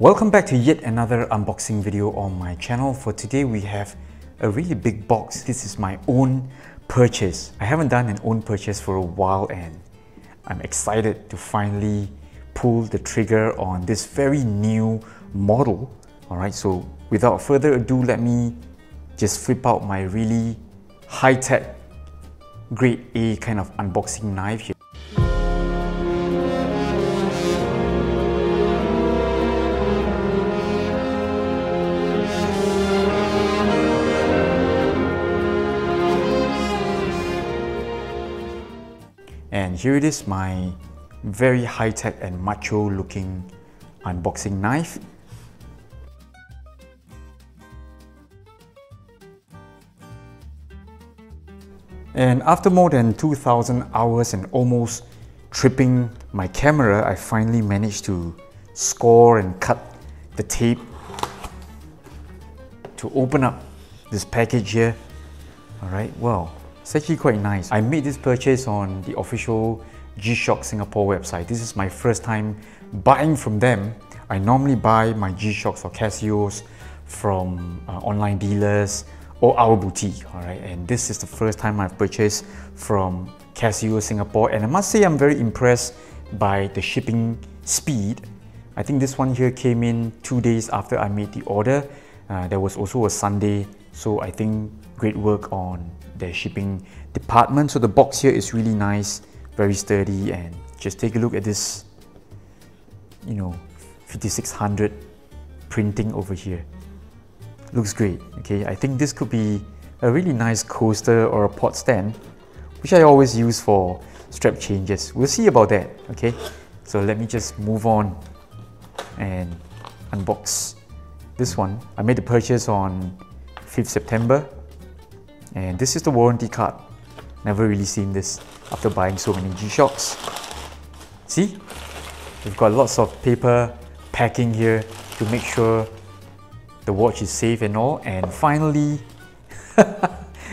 Welcome back to yet another unboxing video on my channel. For today we have a really big box. This is my own purchase. I haven't done an own purchase for a while and I'm excited to finally pull the trigger on this very new model. Alright, so without further ado, let me just flip out my really high-tech grade A kind of unboxing knife here. And here it is, my very high-tech and macho looking unboxing knife. And after more than 2,000 hours and almost tripping my camera, I finally managed to score and cut the tape to open up this package here. Alright, well, it's actually quite nice. I made this purchase on the official G-Shock Singapore website. This is my first time buying from them. I normally buy my G-Shocks or Casios from online dealers or our boutique, alright? And this is the first time I've purchased from Casio Singapore, and I must say I'm very impressed by the shipping speed. I think this one here came in 2 days after I made the order. There was also a Sunday, so I think great work on the shipping department. So the box here is really nice, very sturdy, and just take a look at this, 5600 printing over here. Looks great. Okay, I think this could be a really nice coaster or a pot stand, which I always use for strap changes. We'll see about that. Okay, so let me just move on and unbox this one. I made the purchase on 5th September, and this is the warranty card. Never really seen this after buying so many G-Shocks. See, we've got lots of paper packing here to make sure the watch is safe and all. And finally,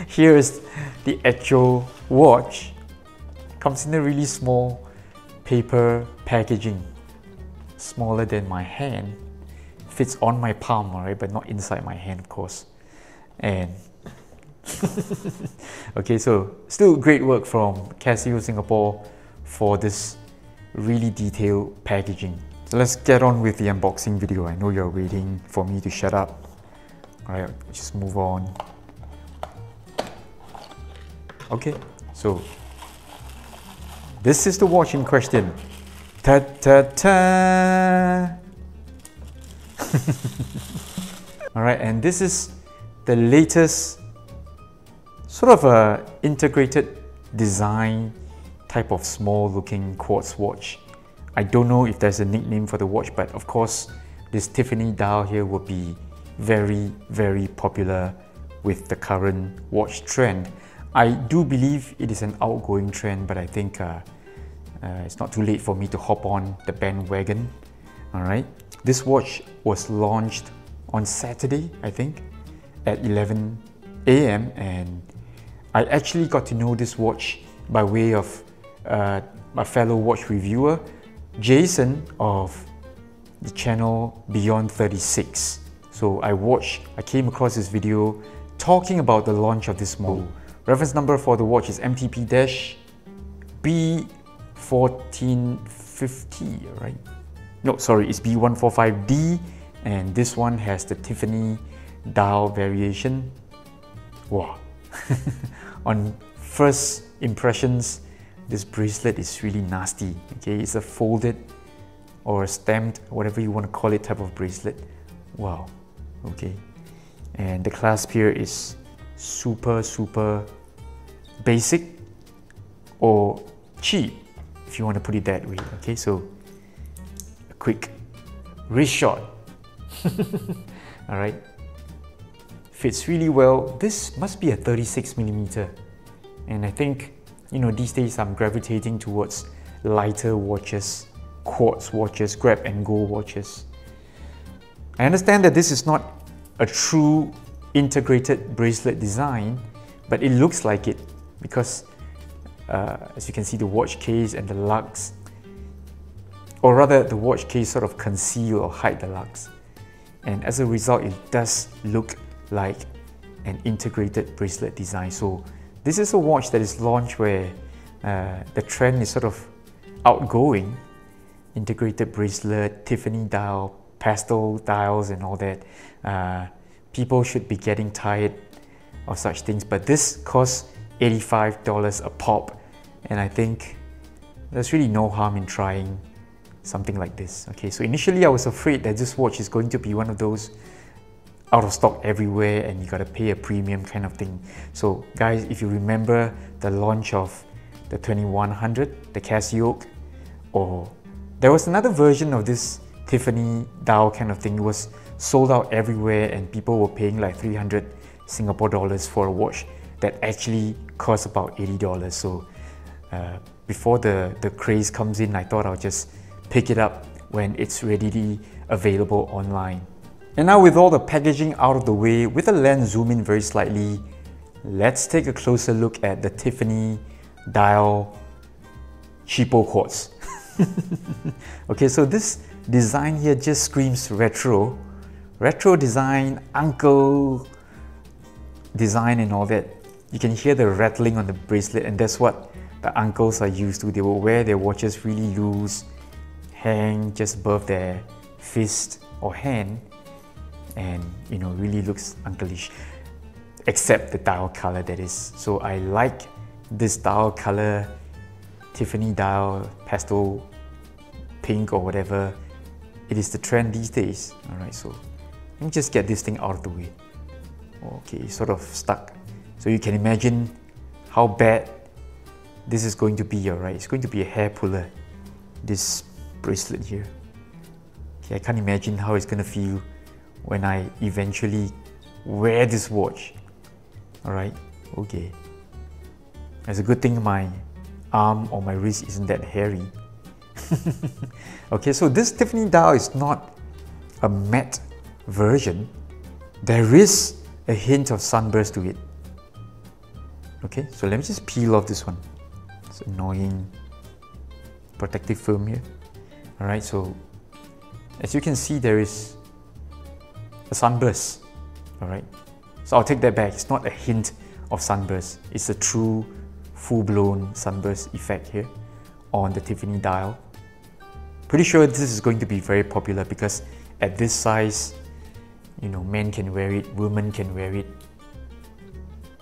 here is the actual watch. Comes in a really small paper packaging, smaller than my hand. Fits on my palm, alright, but not inside my hand, of course. And okay, so still great work from Casio Singapore for this really detailed packaging. So let's get on with the unboxing video. I know you're waiting for me to shut up. Alright, just move on. Okay, so this is the watch in question. Ta-ta-ta! Alright, and this is the latest sort of a integrated design type of small looking quartz watch. I don't know if there's a nickname for the watch, but of course this Tiffany dial here will be very, very popular with the current watch trend. I do believe it is an outgoing trend, but I think it's not too late for me to hop on the bandwagon. Alright, this watch was launched on Saturday, I think, at 11 AM, and I actually got to know this watch by way of my fellow watch reviewer, Jason of the channel Beyond 36. So I came across this video talking about the launch of this model. Reference number for the watch is MTP-B1450, right? No, sorry, it's B145D, and this one has the Tiffany dial variation. Wow. On first impressions, this bracelet is really nasty. Okay, it's a folded or a stamped, whatever you want to call it, type of bracelet. Wow. Okay, and the clasp here is super basic or cheap, if you want to put it that way. Okay, so a quick wrist shot. All right, fits really well. This must be a 36mm, and I think these days I'm gravitating towards lighter watches, quartz watches, grab and go watches. I understand that this is not a true integrated bracelet design, but it looks like it because as you can see, the watch case and the lugs or rather the watch case sort of conceal or hide the lugs. And as a result, it does look like an integrated bracelet design. So this is a watch that is launched where the trend is sort of outgoing. Integrated bracelet, Tiffany dial, pastel dials and all that. People should be getting tired of such things, but this costs $85 a pop, and I think there's really no harm in trying something like this. Okay, so initially I was afraid that this watch is going to be one of those out of stock everywhere and you gotta pay a premium kind of thing. So guys, if you remember the launch of the 2100, the Casio, or there was another version of this Tiffany dial kind of thing. It was sold out everywhere and people were paying like 300 Singapore dollars for a watch that actually cost about $80. So before the craze comes in, I thought I'll just pick it up when it's readily available online. And now with all the packaging out of the way, with the lens zoom in very slightly, let's take a closer look at the Tiffany dial cheapo quartz. Okay, so this design here just screams retro. Retro design, uncle design and all that. You can hear the rattling on the bracelet, and that's what the uncles are used to. They will wear their watches really loose, hang just above their fist or hand, and you know, really looks uncleish, except the dial color, that is. So I like this dial color, Tiffany dial, pastel pink or whatever. It is the trend these days. Alright, so let me just get this thing out of the way. Okay, it's sort of stuck. So you can imagine how bad this is going to be, alright? It's going to be a hair puller, this bracelet here. Okay, I can't imagine how it's going to feel when I eventually wear this watch. Alright, okay. It's a good thing my arm or my wrist isn't that hairy. Okay, so this Tiffany dial is not a matte version. There is a hint of sunburst to it. Okay, so let me just peel off this one. It's annoying protective film here. Alright, so as you can see, there is a sunburst. Alright, so I'll take that back. It's not a hint of sunburst. It's a true full-blown sunburst effect here on the Tiffany dial. Pretty sure this is going to be very popular because at this size, you know, men can wear it, women can wear it,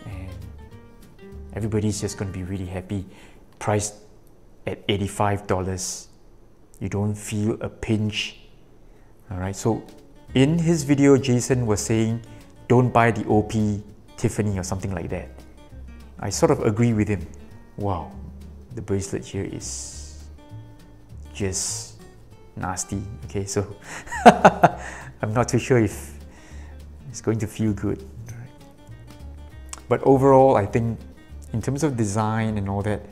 and everybody's just going to be really happy. Priced at $85, you don't feel a pinch. Alright, so in his video, Jason was saying, don't buy the OP Tiffany or something like that. I sort of agree with him. Wow, the bracelet here is just nasty. Okay, so I'm not too sure if it's going to feel good. But overall, I think in terms of design and all that,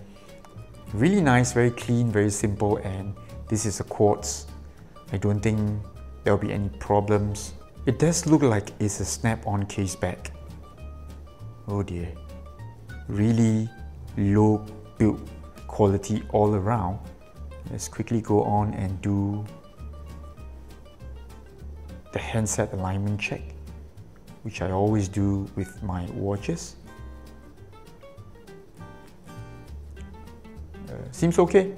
really nice, very clean, very simple, and this is a quartz. I don't think there'll be any problems. It does look like it's a snap-on case back. Oh dear. Really low build quality all around. Let's quickly go on and do the handset alignment check, which I always do with my watches. Seems okay.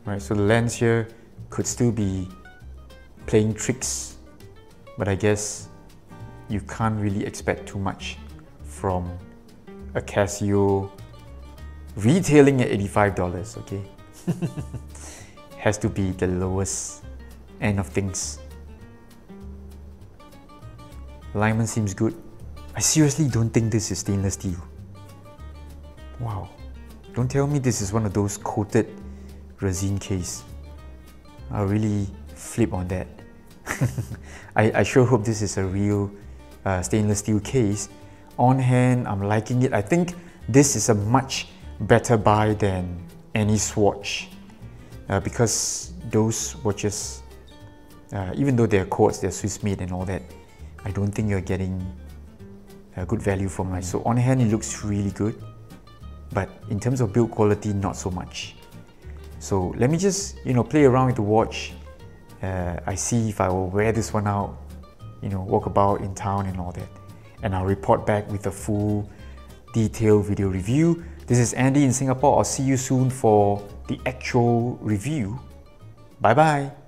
Right, so the lens here could still be playing tricks, but I guess you can't really expect too much from a Casio retailing at $85, okay? Has to be the lowest end of things. Alignment seems good. I seriously don't think this is stainless steel. Wow. Don't tell me this is one of those coated resin case. I'll really flip on that. I sure hope this is a real stainless steel case. On hand, I'm liking it. I think this is a much better buy than any Swatch because those watches, even though they're quartz, they're Swiss made and all that, I don't think you're getting a good value for money. So on hand, it looks really good, but in terms of build quality, not so much. So let me just, play around with the watch. I see if I will wear this one out, walk about in town and all that. And I'll report back with a full detailed video review. This is Andy in Singapore. I'll see you soon for the actual review. Bye bye.